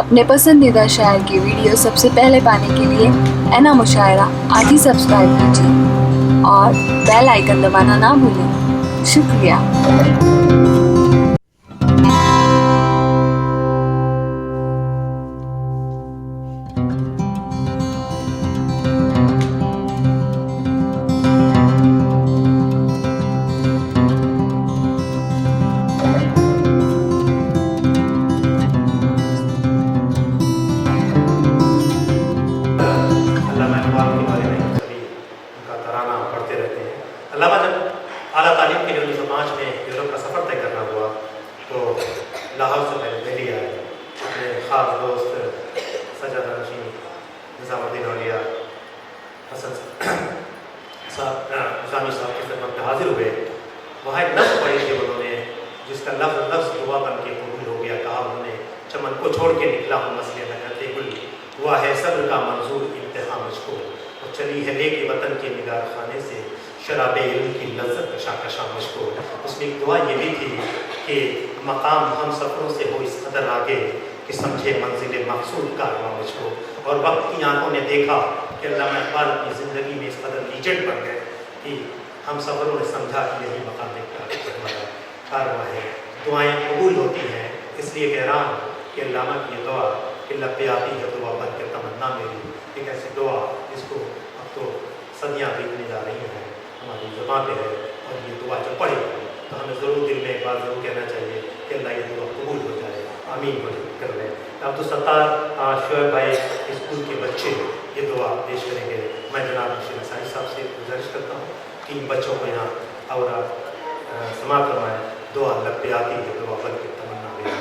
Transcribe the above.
अपने पसंदीदा शायर की वीडियो सबसे पहले पाने के लिए एना मुशायरा आज ही सब्सक्राइब कीजिए और बेल आइकन दबाना ना भूलें। शुक्रिया। अल्लामा जब आला तालीम के लिए 1905 में यूरोप का सफ़र तय करना हुआ तो लाहौर से पहले दिल्ली आए। अपने ख़ास दोस्त सज्जाद नशीन निज़ामुद्दीन औलिया हसन निज़ामी साहब की खिदमत में हाजिर हुए। वहाँ एक लफ्ज़ पढ़ी थी उन्होंने, जिसका लफ्ज़ दुआ बन के कबूल हो गया। कहा उन्होंने, चमन को छोड़ के निकला हूँ मसले न करते गुल, हुआ है सब्र का मंजूर इम्तिहान मुझको, और चली है लेके वतन के निगार खाने से शराब इल्म की लज्जत कशा मुझको। उसमें एक दुआ ये भी थी कि मकाम हम सफ़रों से हो इस कदर आगे कि समझे मंजिल मकसूद कारवां मुझको। और वक्त की आंखों ने देखा कि अल्लामा इकबाल अपनी ज़िंदगी में इस कदर लीजेंड बन गए कि हम सफ़रों ने समझा कि यही मकाम कारवां है। दुआएँ कबूल होती हैं, इसलिए कह रहा हूँ कि अल्लामा की ये दुआ कि लब पे आती है दुआ बन के तमन्ना मेरी, एक ऐसी दुआ जिसको अब तो सदियाँ बीतने जा रही हैं, हमारी ज़ुबान पे है। और ये दुआ जब पढ़े तो हमें ज़रूर दिल में एक बार ज़रूर कहना चाहिए कि अल्लाह ये दुआ कबूल हो जाए, आमीन कर लें। अब्दुल सत्तार शोएब भाई स्कूल के बच्चे ये दुआ पेश करेंगे। मैं जनाब मुशीर अंसारी साहब से गुजारिश करता हूँ कि इन बच्चों को यहाँ और समाप्त करवाएँ। दुआ लब पे आती है दुआ बन के तमन्ना मेरी।